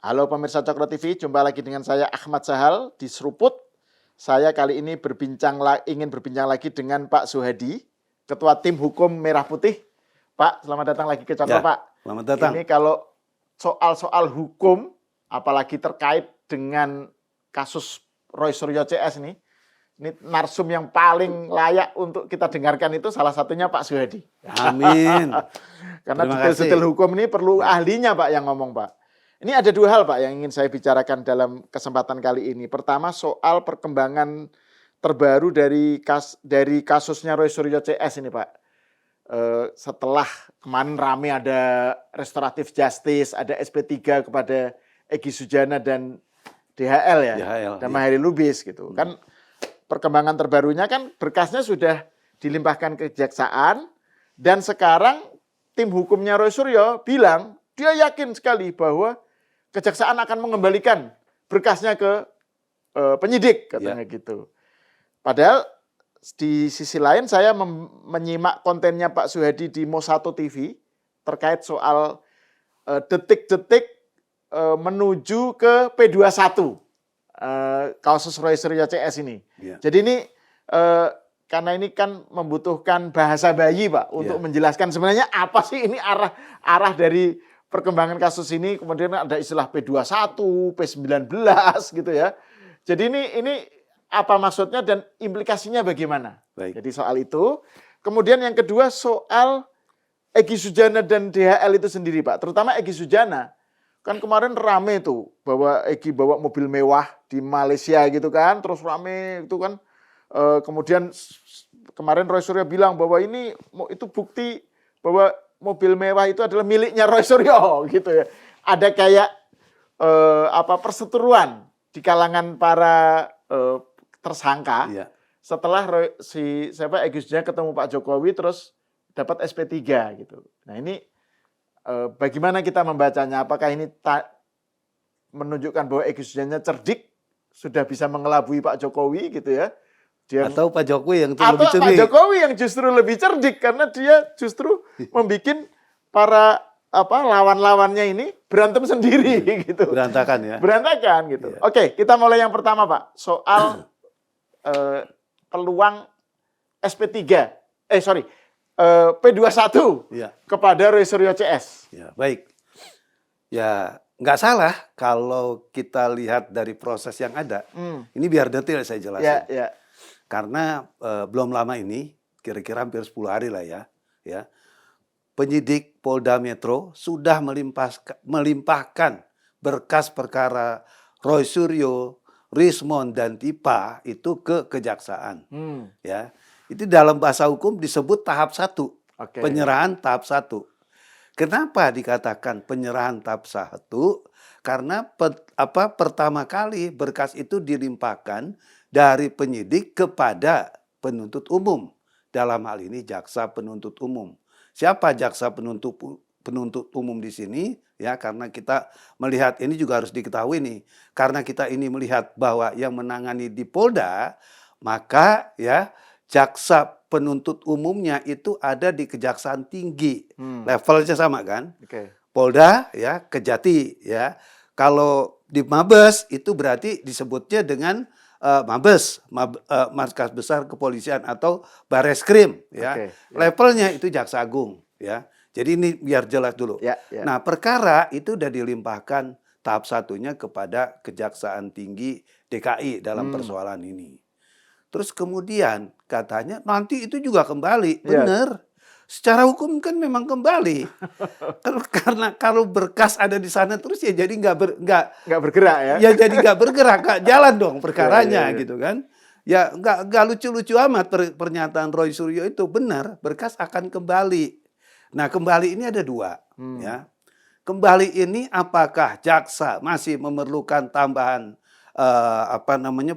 Halo pemirsa Cokro TV, jumpa lagi dengan saya Ahmad Sahal di Seruput. Saya kali ini ingin berbincang lagi dengan Pak Suhadi, Ketua Tim Hukum Merah Putih. Pak, selamat datang lagi ke Cokro, Ya, Pak. selamat datang. Ini kalau soal-soal hukum, apalagi terkait dengan kasus Roy Suryo CS ini narsum yang paling layak untuk kita dengarkan itu salah satunya Pak Suhadi. Amin. Karena Terima detail-detail kasih. hukum ini perlu Ya. ahlinya, Pak, yang ngomong, Pak. Ini ada dua hal, Pak, yang ingin saya bicarakan dalam kesempatan kali ini. Pertama, soal perkembangan terbaru dari kasusnya Roy Suryo CS ini, Pak. Setelah kemarin rame ada restoratif justice, ada SP3 kepada Egy Sujana dan DHL ya, DHL, dan ya. Maheril Lubis gitu. Kan perkembangan terbarunya kan berkasnya sudah dilimpahkan ke kejaksaan dan sekarang tim hukumnya Roy Suryo bilang dia yakin sekali bahwa kejaksaan akan mengembalikan berkasnya ke penyidik katanya gitu. Padahal di sisi lain saya menyimak kontennya Pak Suhadi di Mo1 TV terkait soal detik-detik menuju ke P21 kasus Roy Suryo CS ini. Ya. Jadi ini karena ini kan membutuhkan bahasa bayi, Pak, untuk menjelaskan sebenarnya apa sih ini arah dari perkembangan kasus ini. Kemudian ada istilah P21, P19 gitu ya. Jadi ini apa maksudnya dan implikasinya bagaimana? Baik. Jadi soal itu. Kemudian yang kedua soal Egy Sujana dan DHL itu sendiri, Pak. Terutama Egy Sujana. Kan kemarin rame tuh bahwa Egy bawa mobil mewah di Malaysia gitu kan. Terus rame itu kan. Kemudian kemarin Roy Suryo bilang bahwa itu bukti bahwa mobil mewah itu adalah miliknya Roy Suryo gitu ya. Ada kayak perseteruan di kalangan para tersangka. Ya. Setelah Egy Sujana ketemu Pak Jokowi terus dapat SP3 gitu. Nah ini bagaimana kita membacanya? Apakah ini menunjukkan bahwa Egy Sujana cerdik, sudah bisa mengelabui Pak Jokowi gitu ya? Atau Pak Jokowi yang atau lebih cerdik. Pak Jokowi yang justru lebih cerdik karena dia justru membuat para lawan-lawannya ini berantem sendiri gitu. Berantakan ya. Berantakan gitu. Ya. Oke, kita mulai yang pertama, Pak. Soal peluang SP3. P21 Ya. kepada Roy Suryo CS. Ya, baik. Ya, nggak salah kalau kita lihat dari proses yang ada. Ini biar detail saya jelasin. Ya. Karena belum lama ini, kira-kira hampir 10 hari lah ya. Penyidik Polda Metro sudah melimpahkan berkas perkara Roy Suryo, Rismond dan Tipa itu ke kejaksaan. Ya. Itu dalam bahasa hukum disebut tahap 1. Oke. Penyerahan tahap 1. Kenapa dikatakan penyerahan tahap 1? Karena pertama kali berkas itu dilimpahkan dari penyidik kepada penuntut umum. Dalam hal ini jaksa penuntut umum. Siapa jaksa penuntut umum di sini? Ya, karena kita melihat ini juga harus diketahui nih. Karena kita ini melihat bahwa yang menangani di Polda, maka ya jaksa penuntut umumnya itu ada di Kejaksaan Tinggi. Levelnya sama kan? Oke. Polda ya, Kejati ya. Kalau di Mabes itu berarti disebutnya dengan Mabes, Markas Besar Kepolisian atau Bareskrim ya. Oke, ya. Levelnya itu Jaksa Agung ya. Jadi ini biar jelas dulu. Ya. Nah, perkara itu sudah dilimpahkan tahap 1-nya kepada Kejaksaan Tinggi DKI dalam persoalan ini. Terus kemudian katanya nanti itu juga kembali. Benar. Secara hukum kan memang kembali. Karena kalau berkas ada di sana terus ya jadi nggak bergerak ya. Ya jadi nggak bergerak, nggak jalan dong perkaranya gitu kan. Ya nggak lucu-lucu amat pernyataan Roy Suryo itu. Benar, berkas akan kembali. Nah, kembali ini ada 2 ya. Kembali ini apakah jaksa masih memerlukan tambahan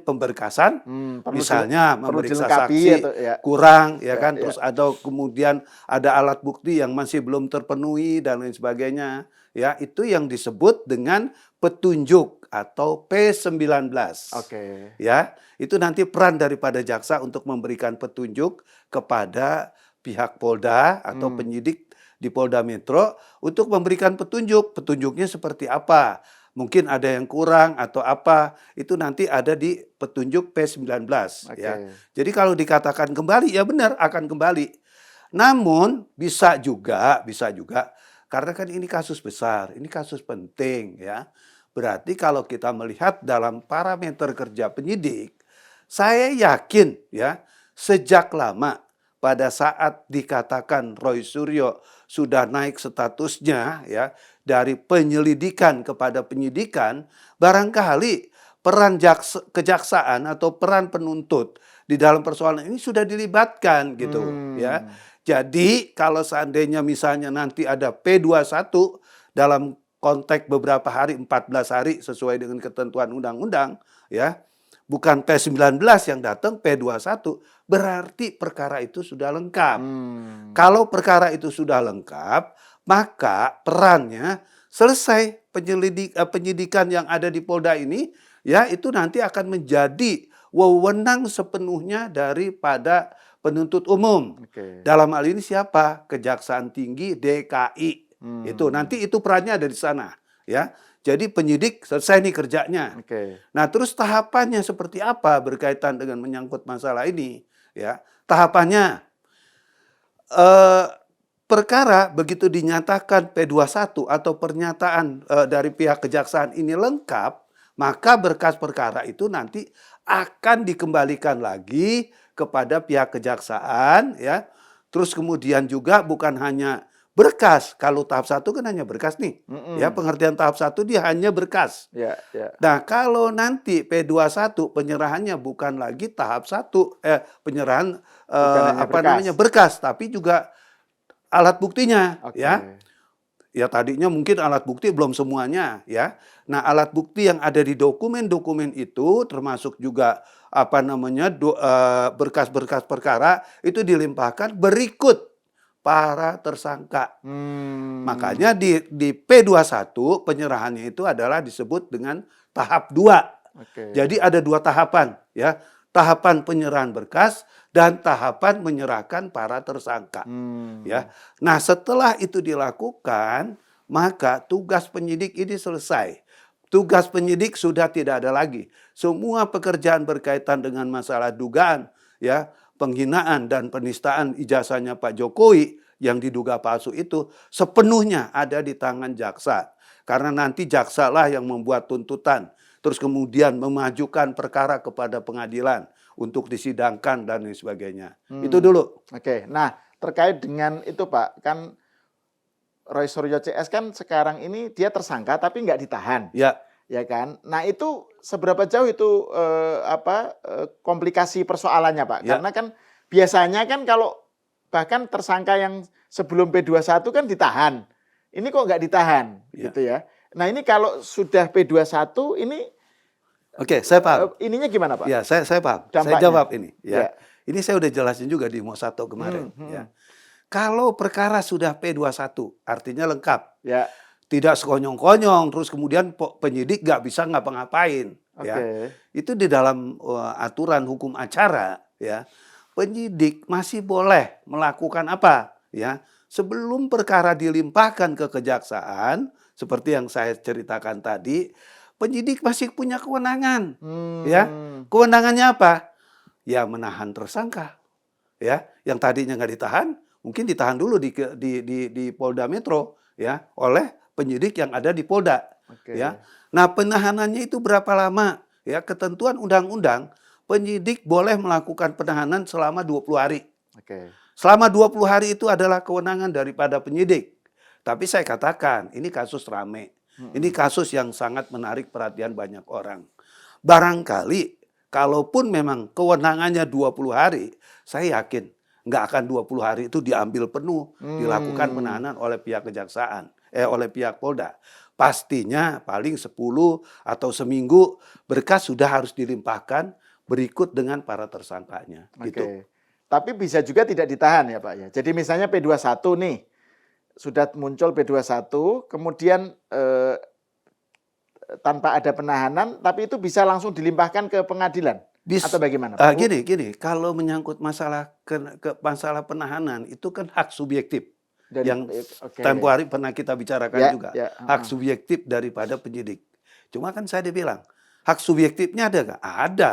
pemberkasan, misalnya memeriksa saksi kurang ya kan, terus ada kemudian ada alat bukti yang masih belum terpenuhi dan lain sebagainya ya, itu yang disebut dengan petunjuk atau P19. Oke. Ya, itu nanti peran daripada jaksa untuk memberikan petunjuk kepada pihak Polda atau penyidik di Polda Metro untuk memberikan petunjuk. Petunjuknya seperti apa? Mungkin ada yang kurang atau apa, itu nanti ada di petunjuk P19 ya. Oke. Jadi kalau dikatakan kembali, ya benar akan kembali. Namun bisa juga karena kan ini kasus besar, ini kasus penting ya. Berarti kalau kita melihat dalam parameter kerja penyidik, saya yakin ya sejak lama pada saat dikatakan Roy Suryo sudah naik statusnya ya dari penyelidikan kepada penyidikan, barangkali peran kejaksaan atau peran penuntut di dalam persoalan ini sudah dilibatkan gitu ya. Jadi kalau seandainya misalnya nanti ada P21 dalam konteks beberapa hari, 14 hari sesuai dengan ketentuan undang-undang ya, bukan P19 yang datang, P21, berarti perkara itu sudah lengkap. Kalau perkara itu sudah lengkap, maka perannya selesai penyidikan yang ada di Polda ini, ya itu nanti akan menjadi wewenang sepenuhnya daripada penuntut umum. Oke. Dalam hal ini siapa? Kejaksaan Tinggi DKI. Itu nanti itu perannya ada di sana, ya. Jadi penyidik selesai nih kerjanya. Oke. Nah, terus tahapannya seperti apa berkaitan dengan menyangkut masalah ini, ya. Tahapannya perkara begitu dinyatakan P21 atau pernyataan dari pihak kejaksaan ini lengkap, maka berkas perkara itu nanti akan dikembalikan lagi kepada pihak kejaksaan ya. Terus kemudian juga bukan hanya berkas, kalau tahap 1 kan hanya berkas nih. Ya, pengertian tahap 1 dia hanya berkas. Ya, ya. Nah, kalau nanti P21 penyerahannya bukan lagi tahap 1, penyerahan berkas, tapi juga alat buktinya Oke. ya. Ya tadinya mungkin alat bukti belum semuanya ya. Nah, alat bukti yang ada di dokumen-dokumen itu termasuk juga berkas-berkas perkara itu dilimpahkan berikut para tersangka. Makanya di P21 penyerahannya itu adalah disebut dengan tahap 2. Oke. Jadi ada 2 tahapan ya. Tahapan penyerahan berkas dan tahapan menyerahkan para tersangka. Ya. Nah, setelah itu dilakukan, maka tugas penyidik ini selesai. Tugas penyidik sudah tidak ada lagi. Semua pekerjaan berkaitan dengan masalah dugaan ya, penghinaan dan penistaan ijazahnya Pak Jokowi yang diduga palsu itu sepenuhnya ada di tangan jaksa. Karena nanti jaksa lah yang membuat tuntutan, terus kemudian memajukan perkara kepada pengadilan untuk disidangkan dan lain sebagainya. Itu dulu. Oke. Nah, terkait dengan itu Pak, kan Roy Suryo CS kan sekarang ini dia tersangka tapi nggak ditahan. Ya. Ya kan? Nah, itu seberapa jauh itu komplikasi persoalannya Pak? Ya. Karena kan biasanya kan kalau bahkan tersangka yang sebelum P21 kan ditahan. Ini kok nggak ditahan Ya. gitu ya. Nah, ini kalau sudah P21 ini Oke, saya paham. ininya gimana Pak? Ya, saya paham. Dampaknya. Saya jawab ini. Ya. Ya. Ini saya udah jelasin juga di Mosato kemarin. Ya. Kalau perkara sudah P21, artinya lengkap. Ya. Tidak sekonyong-konyong, terus kemudian penyidik nggak bisa ngapa-ngapain. Ya. Itu di dalam aturan hukum acara, ya. Penyidik masih boleh melakukan apa? Ya. Sebelum perkara dilimpahkan ke kejaksaan, seperti yang saya ceritakan tadi, penyidik masih punya kewenangan. Ya. Kewenangannya apa? Ya menahan tersangka. Ya, yang tadinya nggak ditahan, mungkin ditahan dulu di Polda Metro ya oleh penyidik yang ada di Polda. Ya. Nah, penahanannya itu berapa lama? Ya, ketentuan undang-undang penyidik boleh melakukan penahanan selama 20 hari. Selama 20 hari itu adalah kewenangan daripada penyidik. Tapi saya katakan, ini kasus rame. Ini kasus yang sangat menarik perhatian banyak orang. Barangkali, kalaupun memang kewenangannya 20 hari, saya yakin nggak akan 20 hari itu diambil penuh, dilakukan penahanan oleh pihak kejaksaan, oleh pihak Polda. Pastinya paling 10 atau seminggu berkas sudah harus dilimpahkan berikut dengan para tersangkanya. Gitu. Tapi bisa juga tidak ditahan ya Pak ya. Jadi misalnya P21 nih, sudah muncul P21, kemudian tanpa ada penahanan, tapi itu bisa langsung dilimpahkan ke pengadilan? Atau bagaimana Pak? Gini, kalau menyangkut masalah masalah penahanan, itu kan hak subjektif. Yang tempo hari pernah kita bicarakan juga. Hak subjektif daripada penyidik. Cuma kan saya dibilang, hak subjektifnya ada nggak? Ada.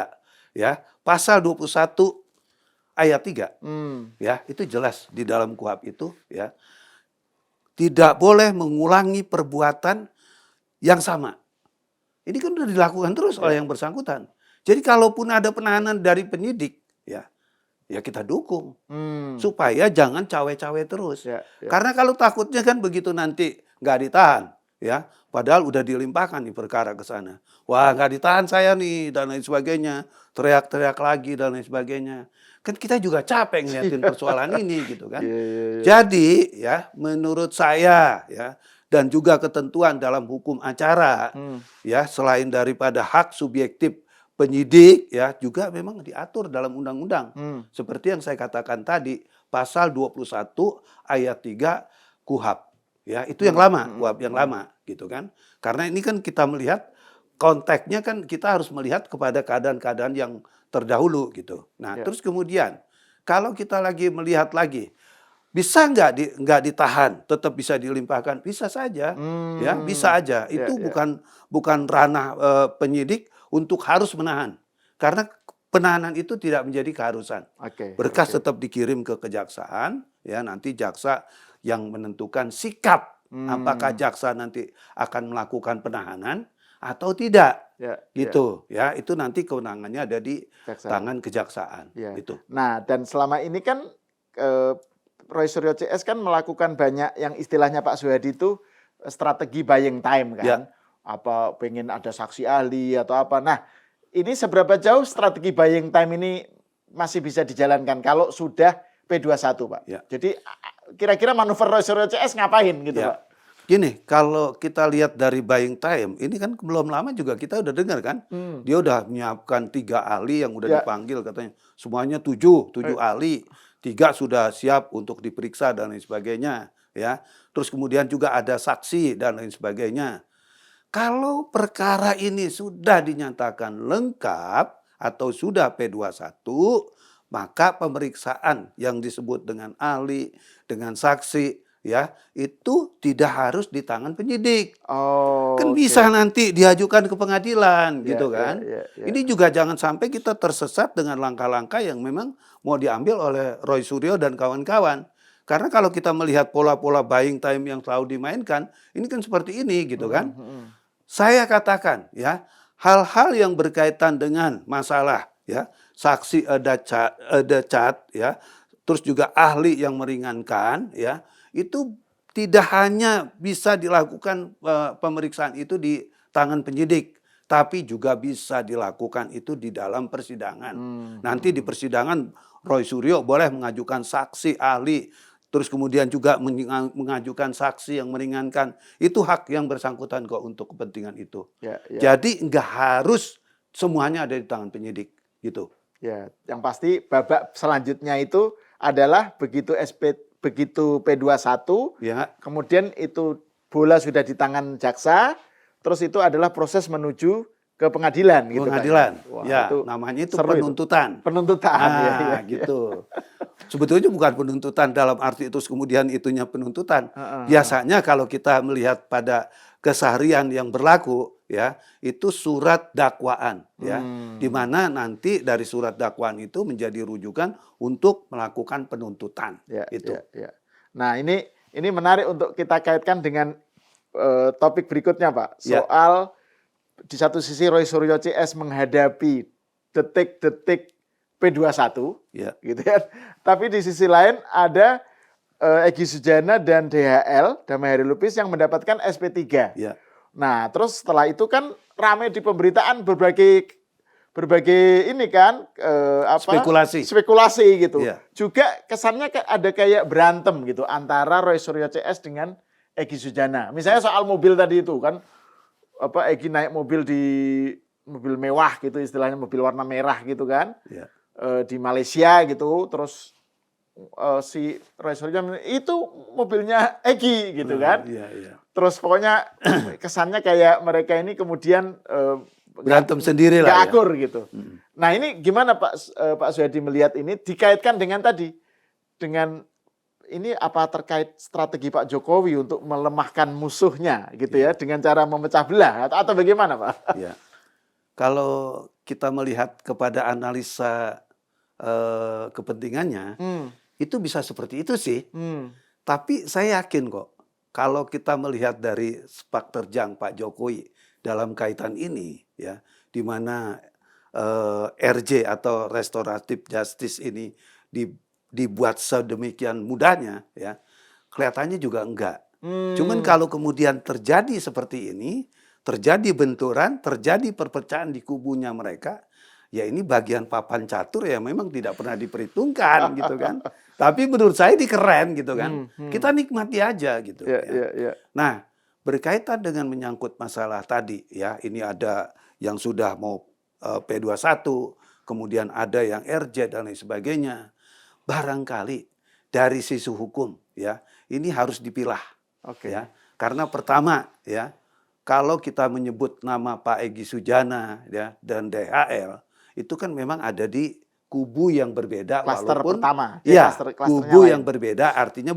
Ya, pasal 21 ayat 3. Ya, itu jelas di dalam KUHP itu, ya. Tidak boleh mengulangi perbuatan yang sama. Ini kan sudah dilakukan terus oleh yang bersangkutan. Jadi kalaupun ada penahanan dari penyidik, ya kita dukung. Supaya jangan cawe-cawe terus. Karena kalau takutnya kan begitu nanti nggak ditahan, ya, padahal udah dilimpahkan nih perkara ke sana. Wah, nggak ditahan saya nih dan lain sebagainya, teriak-teriak lagi dan lain sebagainya. Kan kita juga capek ngeliatin persoalan ini gitu kan. Jadi ya menurut saya ya, dan juga ketentuan dalam hukum acara ya, selain daripada hak subjektif penyidik ya, juga memang diatur dalam undang-undang. Seperti yang saya katakan tadi, pasal 21 ayat 3 KUHP. Ya, itu yang lama, KUHP yang lama gitu kan. Karena ini kan kita melihat konteksnya kan kita harus melihat kepada keadaan-keadaan yang terdahulu gitu. Nah, terus kemudian kalau kita lagi melihat lagi, bisa nggak ditahan, tetap bisa dilimpahkan, bisa saja, ya bisa aja. Itu bukan ranah penyidik untuk harus menahan, karena penahanan itu tidak menjadi keharusan. Berkas tetap dikirim ke kejaksaan, ya nanti jaksa yang menentukan sikap apakah jaksa nanti akan melakukan penahanan atau tidak, gitu, ya itu nanti kewenangannya ada di tangan kejaksaan. Gitu. Nah, dan selama ini kan Roy Suryo CS kan melakukan banyak yang istilahnya Pak Suhadi itu strategi buying time kan, apa pengen ada saksi ahli atau apa. Nah, ini seberapa jauh strategi buying time ini masih bisa dijalankan kalau sudah P21, Pak? Jadi kira-kira manuver Roy Suryo CS ngapain gitu, Pak? Gini, kalau kita lihat dari buying time, ini kan belum lama juga kita udah dengar kan, dia udah menyiapkan 3 ahli yang udah dipanggil katanya, semuanya 7 ahli, 3 sudah siap untuk diperiksa dan lain sebagainya, ya. Terus kemudian juga ada saksi dan lain sebagainya. Kalau perkara ini sudah dinyatakan lengkap atau sudah P21, maka pemeriksaan yang disebut dengan ahli, dengan saksi, ya itu tidak harus di tangan penyidik. Kan bisa nanti diajukan ke pengadilan gitu kan. Ini juga jangan sampai kita tersesat dengan langkah-langkah yang memang mau diambil oleh Roy Suryo dan kawan-kawan. Karena kalau kita melihat pola-pola buying time yang selalu dimainkan, ini kan seperti ini gitu kan. Saya katakan ya, hal-hal yang berkaitan dengan masalah ya, saksi ada cat ya, terus juga ahli yang meringankan ya, itu tidak hanya bisa dilakukan pemeriksaan itu di tangan penyidik, tapi juga bisa dilakukan itu di dalam persidangan. Nanti di persidangan Roy Suryo boleh mengajukan saksi ahli, terus kemudian juga mengajukan saksi yang meringankan. Itu hak yang bersangkutan kok untuk kepentingan itu. Jadi nggak harus semuanya ada di tangan penyidik gitu. Ya, yang pasti babak selanjutnya itu adalah begitu P21, kemudian itu bola sudah di tangan jaksa, terus itu adalah proses menuju ke pengadilan gitu. Pengadilan. Wah, ya, itu namanya itu penuntutan. Penuntutan. Gitu. Sebetulnya bukan penuntutan dalam arti itu kemudian itunya penuntutan. Biasanya kalau kita melihat pada keseharian yang berlaku ya, itu surat dakwaan ya, di mana nanti dari surat dakwaan itu menjadi rujukan untuk melakukan penuntutan. Itu. Nah, ini menarik untuk kita kaitkan dengan topik berikutnya, Pak. Soal di satu sisi Roy Suryo CS menghadapi detik-detik P21, gitu kan. Tapi di sisi lain ada Egy Sujana dan DHL, Damai Hari Lupis yang mendapatkan SP3. Nah, terus setelah itu kan ramai di pemberitaan berbagai ini kan spekulasi gitu. Juga kesannya ada kayak berantem gitu antara Roy Suryo CS dengan Egy Sujana. Misalnya soal mobil tadi itu kan, Egy naik mobil mobil mewah gitu istilahnya, mobil warna merah gitu kan, di Malaysia gitu, terus si Roy Suryo itu mobilnya Egy gitu kan. Terus pokoknya kesannya kayak mereka ini kemudian berantem sendiri lah. Gak akur gitu. Nah, ini gimana Pak Suhadi melihat ini dikaitkan dengan tadi, dengan ini apa terkait strategi Pak Jokowi untuk melemahkan musuhnya gitu ya dengan cara memecah belah atau bagaimana Pak? Ya. Kalau kita melihat kepada analisa kepentingannya, Hmm, itu bisa seperti itu sih. hmm, Tapi saya yakin kok, kalau kita melihat dari sepak terjang Pak Jokowi dalam kaitan ini, ya, di mana RJ atau restoratif justice ini dibuat sedemikian mudahnya, ya, kelihatannya juga enggak. Cuman hmm. kalau kemudian terjadi seperti ini, terjadi benturan, terjadi perpecahan di kubunya mereka, ya ini bagian papan catur ya memang tidak pernah diperhitungkan gitu kan. Tapi menurut saya ini keren gitu kan. Hmm, hmm. Kita nikmati aja gitu Ya, ya. ya, ya. Nah, berkaitan dengan menyangkut masalah tadi ya, ini ada yang sudah mau P21, kemudian ada yang RJ dan lain sebagainya. Barangkali dari sisi hukum ya, ini harus dipilah Oke. ya. Karena pertama ya, kalau kita menyebut nama Pak Egy Sujana ya dan DHL itu kan memang ada di kubu yang berbeda Klaster walaupun pertama, dia ya klasternya kubu lain. yang berbeda artinya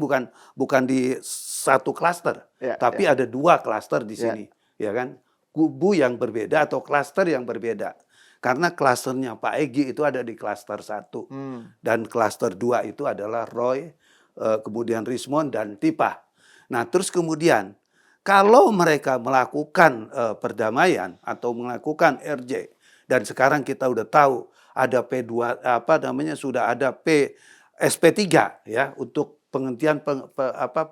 bukan di satu klaster, Ya, tapi ya, ada dua klaster di ya. sini, ya kan? Kubu yang berbeda atau klaster yang berbeda. Karena klasternya Pak Egy itu ada di klaster 1 Hmm, dan klaster 2 itu adalah Roy, kemudian Rismond dan Tipa. Nah, terus kemudian kalau mereka melakukan perdamaian atau melakukan RJ dan sekarang kita udah tahu ada P2 apa namanya sudah ada SP3 ya untuk penghentian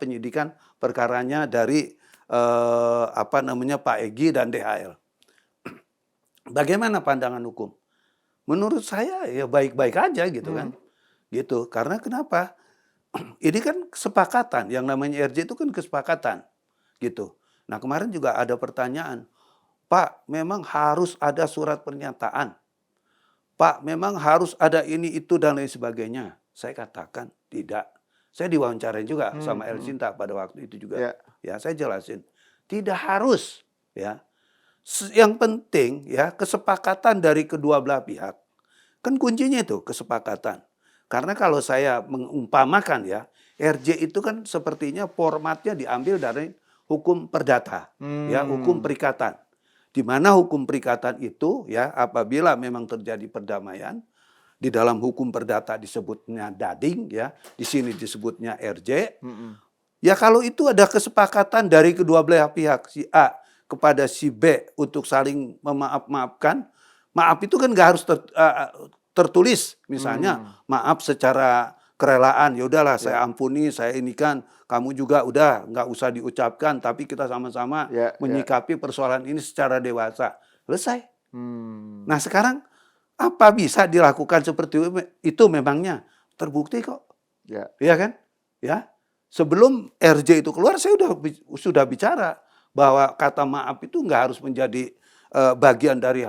penyidikan perkaranya dari apa namanya Pak Egy dan DHL. Bagaimana pandangan hukum? Menurut saya ya baik-baik aja gitu hmm. kan. Gitu. Karena kenapa? Ini kan kesepakatan, yang namanya RJ itu kan kesepakatan, gitu. Nah kemarin juga ada pertanyaan, Pak memang harus ada surat pernyataan, Pak memang harus ada ini itu dan lain sebagainya. Saya katakan tidak. Saya diwawancarain juga Hmm, sama El hmm. Sinta pada waktu itu juga. Ya. Ya saya jelasin, tidak harus ya. Yang penting ya kesepakatan dari kedua belah pihak. Kan kuncinya itu kesepakatan. Karena kalau saya mengumpamakan ya, RJ itu kan sepertinya formatnya diambil dari hukum perdata, ya, hukum Hmm. perikatan. Di mana hukum perikatan itu ya apabila memang terjadi perdamaian, di dalam hukum perdata disebutnya dading ya, di sini disebutnya RJ. Hmm. Ya kalau itu ada kesepakatan dari kedua belah pihak, si A kepada si B untuk saling memaaf-maafkan, maaf itu kan nggak harus tertulis, misalnya Hmm. maaf secara kerelaan, ya udahlah Ya, saya ampuni, saya ini kan kamu juga udah nggak usah diucapkan, tapi kita sama-sama ya, ya. menyikapi persoalan ini secara dewasa. Selesai. Hmm. Nah sekarang apa bisa dilakukan seperti itu memangnya? Terbukti kok. Ya. Iya kan? Ya. Sebelum RJ itu keluar saya sudah bicara bahwa kata maaf itu nggak harus menjadi bagian dari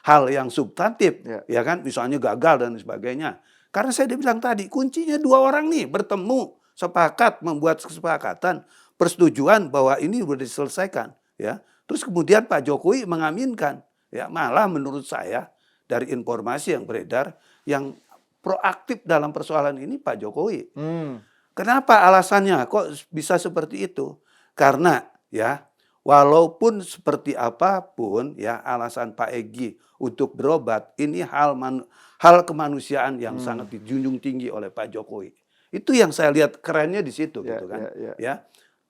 hal yang substantif, Ya. ya kan? Misalnya gagal dan sebagainya. Karena saya udah bilang tadi, kuncinya dua orang nih bertemu, sepakat membuat kesepakatan, persetujuan bahwa ini sudah diselesaikan, ya. Terus kemudian Pak Jokowi mengaminkan, ya. Malah menurut saya dari informasi yang beredar, yang proaktif dalam persoalan ini Pak Jokowi. Hmm. Kenapa alasannya? Kok bisa seperti itu? Karena ya, walaupun seperti apapun ya alasan Pak Egy untuk berobat, ini hal kemanusiaan yang sangat dijunjung tinggi oleh Pak Jokowi. Itu yang saya lihat kerennya di situ Ya, gitu kan. ya, ya. Ya.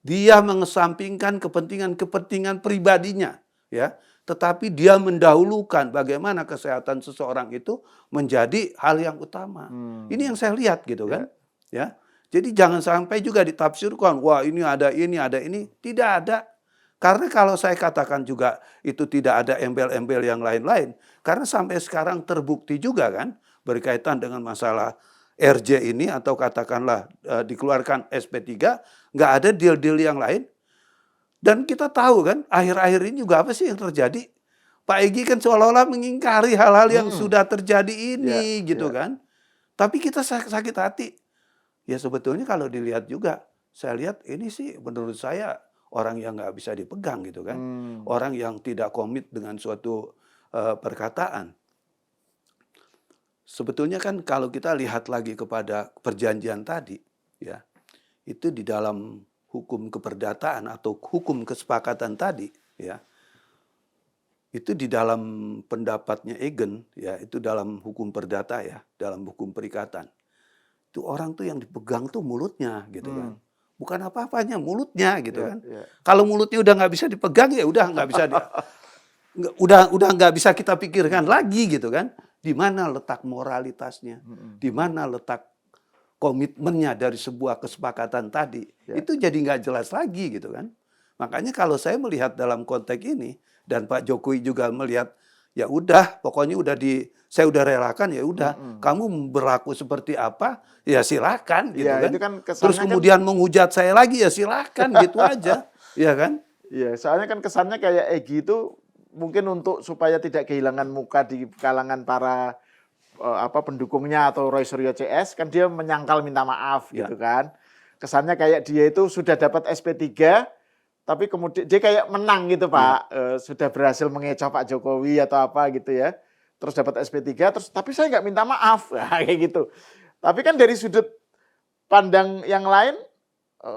Dia mengesampingkan kepentingan pribadinya, ya. Tetapi dia mendahulukan bagaimana kesehatan seseorang itu menjadi hal yang utama. Ini yang saya lihat gitu kan. Ya. Jadi jangan sampai juga ditafsirkan, wah ini, ada ini. Tidak ada. Karena kalau saya katakan juga itu tidak ada embel-embel yang lain-lain. Karena sampai sekarang terbukti juga kan berkaitan dengan masalah RJ ini atau katakanlah dikeluarkan SP3, nggak ada deal-deal yang lain. Dan kita tahu kan akhir-akhir ini juga apa sih yang terjadi? Pak Egy kan seolah-olah mengingkari hal-hal yang sudah terjadi Ya, ini gitu ya. kan. Tapi kita sakit hati. Ya sebetulnya kalau dilihat juga, saya lihat ini sih menurut saya orang yang nggak bisa dipegang gitu kan. Hmm. Orang yang tidak komit dengan suatu perkataan. Sebetulnya kan kalau kita lihat lagi kepada perjanjian tadi, ya itu di dalam hukum keperdataan atau hukum kesepakatan tadi, ya, itu di dalam pendapatnya Egan, ya, itu dalam hukum perdata, ya, dalam hukum perikatan. Itu orang tuh yang dipegang tuh mulutnya gitu kan. Bukan apa-apanya, mulutnya gitu Ya, kan. ya. Kalau mulutnya udah nggak bisa dipegang, ya udah nggak bisa udah nggak bisa kita pikirkan lagi gitu kan. Di mana letak moralitasnya? Di mana letak komitmennya dari sebuah kesepakatan tadi? Ya. Itu jadi nggak jelas lagi gitu kan. Makanya kalau saya melihat dalam konteks ini dan Pak Jokowi juga melihat, ya udah pokoknya saya udah relakan, ya udah kamu berlaku seperti apa ya silakan gitu Ya, kan. itu kan kesannya Terus kemudian menghujat saya lagi ya silakan gitu aja, ya kan? Iya, soalnya kan kesannya kayak Egy itu mungkin untuk supaya tidak kehilangan muka di kalangan para pendukungnya atau Roy Suryo CS, kan dia menyangkal minta maaf Ya. gitu kan. Kesannya kayak dia itu sudah dapat SP3 tapi kemudian dia kayak menang gitu Pak, sudah berhasil mengecoh Pak Jokowi atau apa gitu ya. Terus dapat SP3 terus tapi saya nggak minta maaf. Nah, kayak gitu. Tapi kan dari sudut pandang yang lain,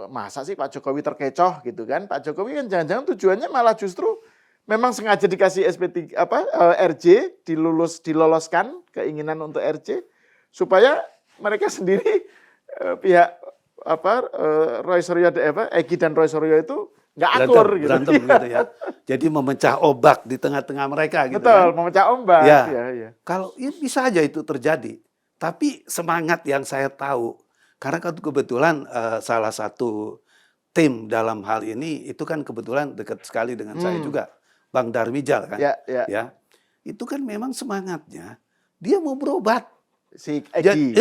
masa sih Pak Jokowi terkecoh gitu kan? Pak Jokowi kan jangan-jangan tujuannya malah justru memang sengaja dikasih SP3 RJ, diloloskan keinginan untuk RJ supaya mereka sendiri pihak Roy Suryo Egy dan Roy Suryo itu nggak akur gitu. Berantem gitu ya. Jadi memecah ombak di tengah-tengah mereka gitu Betul, kan. memecah ombak. Ya. Ya. Kalau ini bisa aja itu terjadi. Tapi semangat yang saya tahu, karena kan kebetulan salah satu tim dalam hal ini itu kan kebetulan dekat sekali dengan saya juga, Bang Darmijal kan. Ya. Itu kan memang semangatnya dia mau berobat. Si Egy.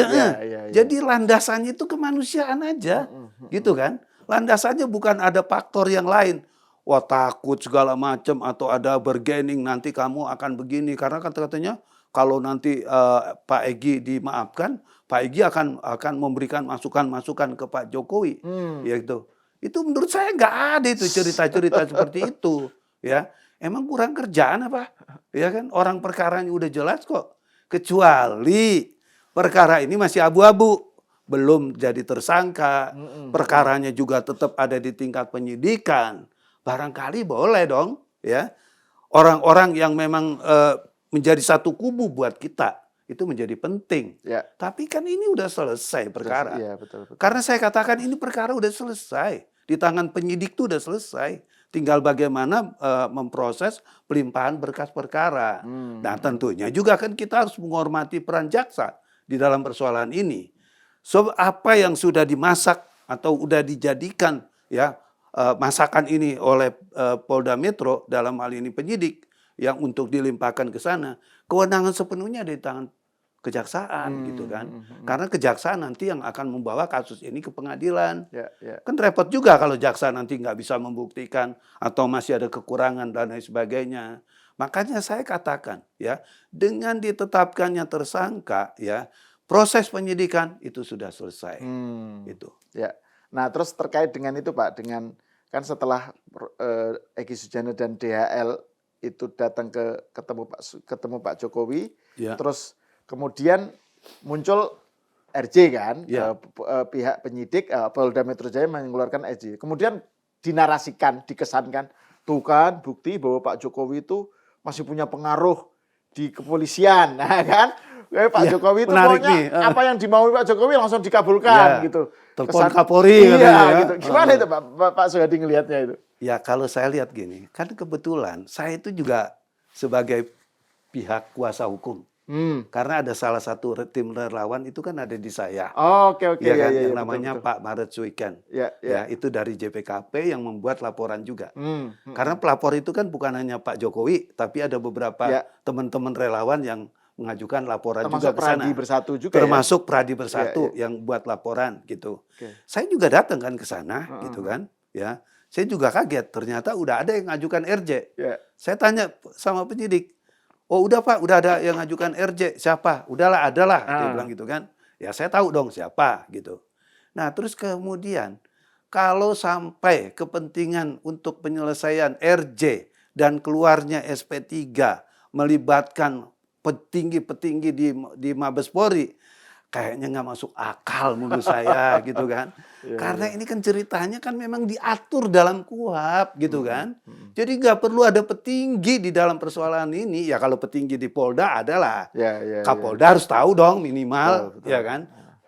Jadi landasannya itu kemanusiaan aja, gitu kan. Landasannya bukan ada faktor yang lain. Wah takut segala macam atau ada bargaining nanti kamu akan begini. Karena katanya kalau nanti Pak Egy dimaafkan, Pak Egy akan memberikan masukan-masukan ke Pak Jokowi. Ya gitu. Itu menurut saya nggak ada itu cerita-cerita seperti itu. Ya, emang kurang kerjaan apa? Ya kan, orang perkaranya udah jelas kok. Kecuali perkara ini masih abu-abu. Belum jadi tersangka, perkaranya juga tetap ada di tingkat penyidikan, barangkali boleh dong, ya. Orang-orang yang memang menjadi satu kubu buat kita, itu menjadi penting. Ya. Tapi kan ini udah selesai perkara. Iya, betul. Karena saya katakan ini perkara udah selesai. Di tangan penyidik itu udah selesai. Tinggal bagaimana memproses pelimpahan berkas perkara. Nah tentunya juga kan kita harus menghormati peran jaksa di dalam persoalan ini. So, apa yang sudah dimasak atau sudah dijadikan ya masakan ini oleh Polda Metro dalam hal ini penyidik yang untuk dilimpahkan ke sana, kewenangan sepenuhnya ada di tangan kejaksaan gitu kan. Karena kejaksaan nanti yang akan membawa kasus ini ke pengadilan. Ya. Kan repot juga kalau jaksa nanti nggak bisa membuktikan atau masih ada kekurangan dan lain sebagainya. Makanya saya katakan ya, dengan ditetapkannya tersangka ya, proses penyidikan itu sudah selesai. Itu. Ya. Nah, terus terkait dengan itu Pak, dengan kan setelah Egy Sujana dan DHL itu datang ketemu Pak Jokowi, Ya. terus kemudian muncul RJ kan, Ya. pihak penyidik Polda Metro Jaya mengeluarkan RJ. Kemudian dinarasikan, dikesankan, tuh kan bukti bahwa Pak Jokowi itu masih punya pengaruh di kepolisian, nah kan? Pak Ya, Jokowi itu menarik pokoknya nih. apa yang dimaui Pak Jokowi langsung dikabulkan Ya, gitu. telepon Kapolri katanya ya. gitu. Gimana itu Pak Soehadi ngelihatnya itu? Ya kalau saya lihat gini, kan kebetulan saya itu juga sebagai pihak kuasa hukum. Karena ada salah satu tim relawan itu kan ada di saya. Oke. Ya kan, Ya, yang namanya betul. Pak Maret Suiken. Ya. Ya, itu dari JPKP yang membuat laporan juga. Karena pelapor itu kan bukan hanya Pak Jokowi, tapi ada beberapa Ya. teman-teman relawan yang mengajukan laporan Termasuk juga ke sana. Pradi Bersatu juga Termasuk Pradi Bersatu Ya. yang buat laporan gitu. Oke. Saya juga datang kan ke sana gitu kan. Ya, saya juga kaget ternyata udah ada yang ngajukan RJ. Ya. Saya tanya sama penyidik, oh udah Pak, udah ada yang ngajukan RJ, siapa? Udahlah, adalah, dia bilang gitu kan. Ya saya tahu dong siapa gitu. Nah terus kemudian kalau sampai kepentingan untuk penyelesaian RJ dan keluarnya SP3 melibatkan petinggi-petinggi di Mabes Polri, kayaknya nggak masuk akal menurut saya gitu kan. Iya, Karena iya. ini kan ceritanya kan memang diatur dalam KUHP gitu Mhm, kan. mhm. Jadi nggak perlu ada petinggi di dalam persoalan ini. Ya kalau petinggi di Polda adalah. Ya, ya, ya. Kapolda harus tahu dong Betul, minimal, betul. ya kan.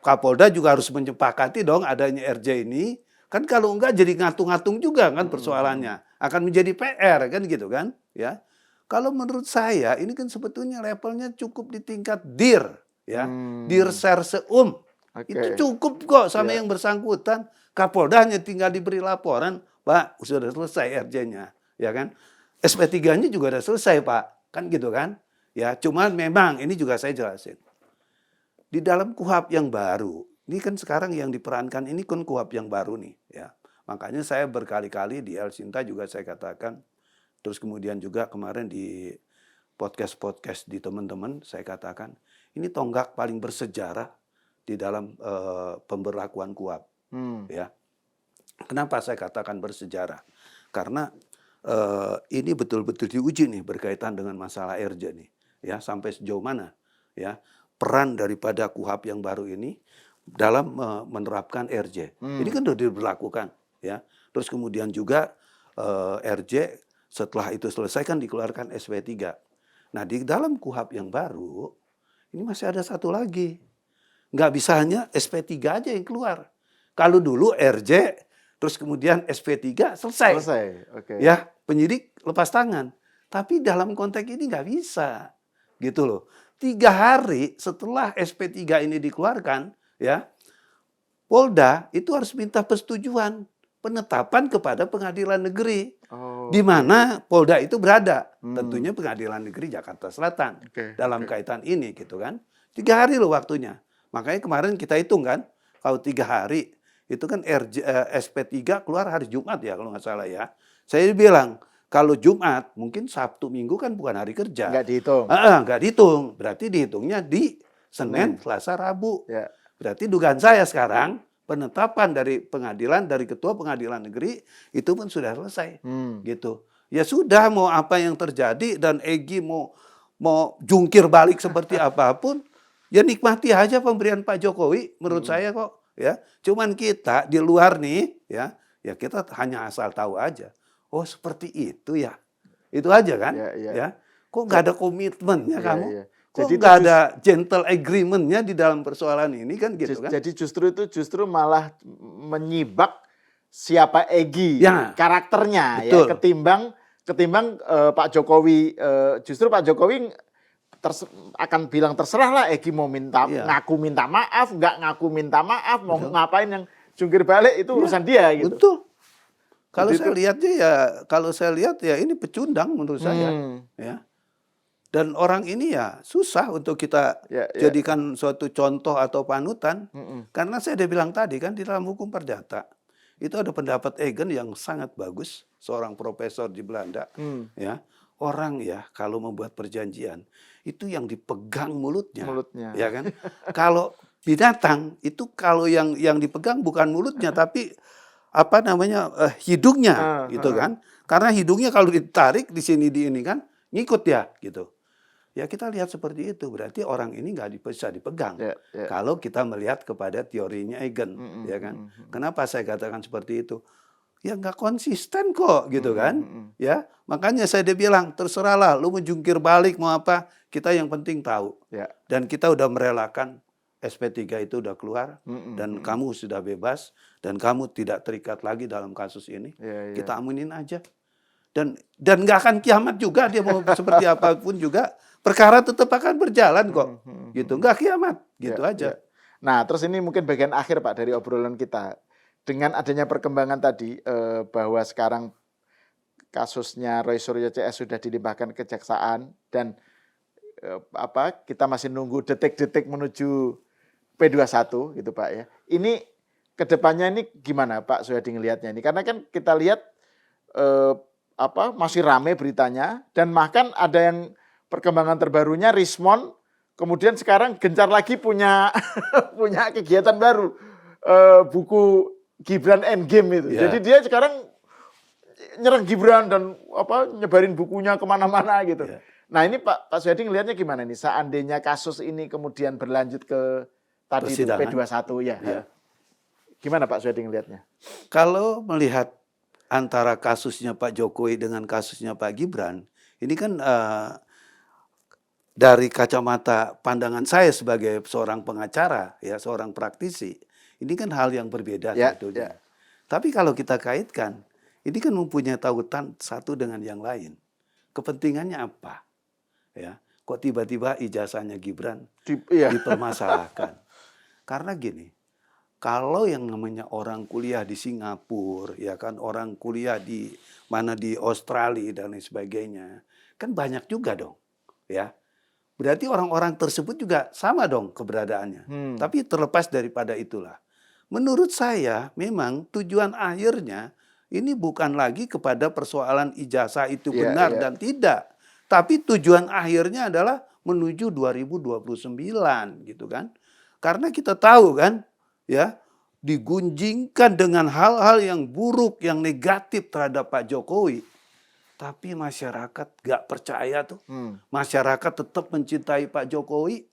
Kapolda juga harus menyepakati dong adanya RJ ini. Kan kalau enggak jadi ngatung-ngatung juga kan Mhm, mhm. persoalannya. Akan menjadi PR kan gitu kan. Ya. Kalau menurut saya ini kan sebetulnya levelnya cukup di tingkat DIR. Ya. Dirserseum. Itu Oke. cukup kok sama Ya. yang bersangkutan. Kapolda hanya tinggal diberi laporan, Pak, sudah selesai RJ-nya, ya kan? SP3-nya juga sudah selesai, Pak. Kan gitu kan? Ya, cuman memang ini juga saya jelasin. Di dalam KUHP yang baru, ini kan sekarang yang diperankan ini kan KUHP yang baru nih, ya. Makanya saya berkali-kali di El Sinta juga saya katakan, terus kemudian juga kemarin di podcast-podcast di teman-teman saya katakan, ini tonggak paling bersejarah di dalam pemberlakuan KUHP, Hmm. ya. Kenapa saya katakan bersejarah? Karena ini betul-betul diuji nih berkaitan dengan masalah RJ nih, ya sampai sejauh mana, ya peran daripada KUHP yang baru ini dalam menerapkan RJ. Ini kan sudah diberlakukan, ya. Terus kemudian juga RJ setelah itu selesai kan dikeluarkan SP3. Nah di dalam KUHP yang baru ini masih ada satu lagi. Nggak bisa hanya SP3 aja yang keluar. Kalau dulu RJ, terus kemudian SP3 selesai. Selesai. Oke. Ya, penyidik lepas tangan. Tapi dalam konteks ini nggak bisa. Gitu loh. 3 hari setelah SP3 ini dikeluarkan, ya, Polda itu harus minta persetujuan penetapan kepada pengadilan negeri. Oh, Di oke. mana Polda itu berada. Tentunya pengadilan negeri Jakarta Selatan. Oke, Dalam oke. kaitan ini gitu kan. 3 hari loh waktunya. Makanya kemarin kita hitung kan. Kalau 3 hari itu kan SP3 keluar hari Jumat ya kalau nggak salah ya. Saya bilang kalau Jumat mungkin Sabtu Minggu kan bukan hari kerja. Nggak dihitung. Nggak dihitung. Berarti dihitungnya di Senin, Senin. Selasa, Rabu. Ya. Berarti dugaan saya sekarang penetapan dari pengadilan, dari ketua pengadilan negeri itu pun sudah selesai. Gitu. Ya sudah mau apa yang terjadi dan Egy mau jungkir balik seperti apapun, ya nikmati aja pemberian Pak Jokowi menurut saya kok, ya. Cuman kita di luar nih, ya kita hanya asal tahu aja. Oh, seperti itu ya. Itu aja kan? Ya, ya. Ya. Kok nggak ada komitmennya Iya, kamu? iya. Kok Jadi nggak itu ada gentle agreement-nya di dalam persoalan ini kan gitu kan? Jadi justru malah menyibak siapa Egy Ya, karakternya ya betul. ketimbang Pak Jokowi, justru Pak Jokowi akan bilang terserah lah Egy mau Iya. ngaku minta maaf, nggak ngaku minta maaf, mau ngapain yang jungkir balik itu urusan dia gitu. Betul. Kalau Jadi saya lihatnya ya, kalau saya lihat ya ini pecundang menurut saya, ya. Dan orang ini ya susah untuk kita Ya, ya. jadikan suatu contoh atau panutan. Karena saya udah bilang tadi kan di dalam hukum perdata itu ada pendapat Egen yang sangat bagus, seorang profesor di Belanda, ya. Orang ya kalau membuat perjanjian itu yang dipegang mulutnya, Mulutnya. ya kan? Kalau binatang itu kalau yang dipegang bukan mulutnya tapi apa namanya hidungnya, gitu kan? Karena hidungnya kalau ditarik di sini di ini kan ngikut ya, gitu. Ya kita lihat seperti itu, berarti orang ini nggak bisa dipegang. Ya, ya. Kalau kita melihat kepada teorinya Egen, ya kan? Kenapa saya katakan seperti itu? Ya nggak konsisten kok, gitu kan? Ya makanya saya dia bilang terserahlah, lu mau jungkir balik mau apa, kita yang penting tahu. Ya. Dan kita udah merelakan SP3 itu udah keluar dan kamu sudah bebas dan kamu tidak terikat lagi dalam kasus ini. Ya, ya. Kita aminin aja. Dan nggak akan kiamat juga dia mau seperti apapun juga perkara tetap akan berjalan kok, gitu nggak kiamat, gitu Ya, aja. ya. Nah terus ini mungkin bagian akhir Pak dari obrolan kita dengan adanya perkembangan tadi bahwa sekarang kasusnya Roy Suryo CS sudah dilimpahkan ke kejaksaan dan kita masih nunggu detik-detik menuju P21 gitu Pak ya. Ini kedepannya ini gimana Pak Suyadi ngelihatnya ini? Karena kan kita lihat masih rame beritanya dan bahkan ada yang perkembangan terbarunya Rismon kemudian sekarang gencar lagi punya punya kegiatan baru buku Gibran Endgame itu. Ya. Jadi dia sekarang nyerang Gibran dan nyebarin bukunya kemana-mana gitu. Ya. Nah ini Pak Suyadi ngelihatnya gimana nih seandainya kasus ini kemudian berlanjut ke tadi itu persidangan. P21 ya. Ya. Gimana Pak Suyadi ngelihatnya? Kalau melihat antara kasusnya Pak Jokowi dengan kasusnya Pak Gibran, ini kan dari kacamata pandangan saya sebagai seorang pengacara, ya seorang praktisi, ini kan hal yang berbeda Ya, sebetulnya. ya. Tapi kalau kita kaitkan, ini kan mempunyai tautan satu dengan yang lain. Kepentingannya apa? Ya, kok tiba-tiba ijazahnya Gibran Iya. dipermasalahkan? Karena gini, kalau yang namanya orang kuliah di Singapura, ya kan orang kuliah di mana di Australia dan lain sebagainya, kan banyak juga dong, ya. Berarti orang-orang tersebut juga sama dong keberadaannya. Tapi terlepas daripada itulah, menurut saya memang tujuan akhirnya ini bukan lagi kepada persoalan ijazah itu Iya, benar iya. dan tidak, tapi tujuan akhirnya adalah menuju 2029 gitu kan. Karena kita tahu kan, ya, digunjingkan dengan hal-hal yang buruk, yang negatif terhadap Pak Jokowi. Tapi masyarakat gak percaya tuh. Masyarakat tetap mencintai Pak Jokowi.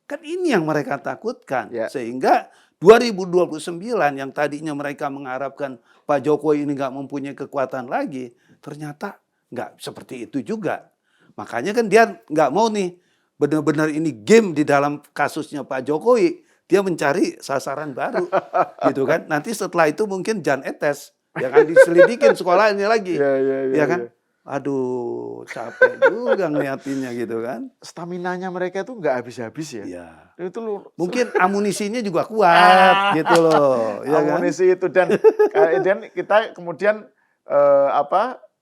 Kan ini yang mereka takutkan. Ya. Sehingga 2029 yang tadinya mereka mengharapkan Pak Jokowi ini gak mempunyai kekuatan lagi, ternyata gak seperti itu juga. Makanya kan dia gak mau nih, benar-benar ini game di dalam kasusnya Pak Jokowi. Dia mencari sasaran baru, gitu kan. Nanti setelah itu mungkin Jan Etes, ya kan, diselidikin sekolah ini lagi, ya kan. Aduh, capek juga ngeliatinnya gitu kan. Staminanya mereka itu nggak habis-habis ya. Ya. Itu Mungkin amunisinya juga kuat gitu loh, ya kan. amunisi itu dan kita kemudian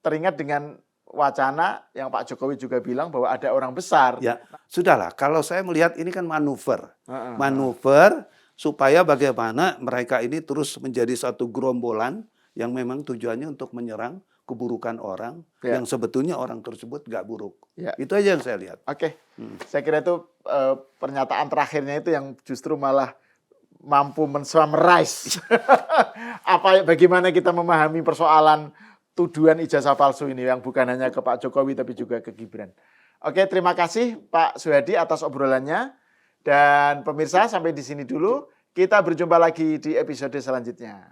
teringat dengan wacana yang Pak Jokowi juga bilang bahwa ada orang besar. Ya, sudahlah. Kalau saya melihat ini kan manuver. Manuver supaya bagaimana mereka ini terus menjadi satu gerombolan yang memang tujuannya untuk menyerang keburukan orang yang sebetulnya orang tersebut gak buruk. Itu aja yang saya lihat. Oke. Saya kira itu pernyataan terakhirnya itu yang justru malah mampu men-summarize bagaimana kita memahami persoalan tuduhan ijazah palsu ini yang bukan hanya ke Pak Jokowi tapi juga ke Gibran. Oke, terima kasih Pak Suyadi atas obrolannya. Dan pemirsa sampai di sini dulu. Kita berjumpa lagi di episode selanjutnya.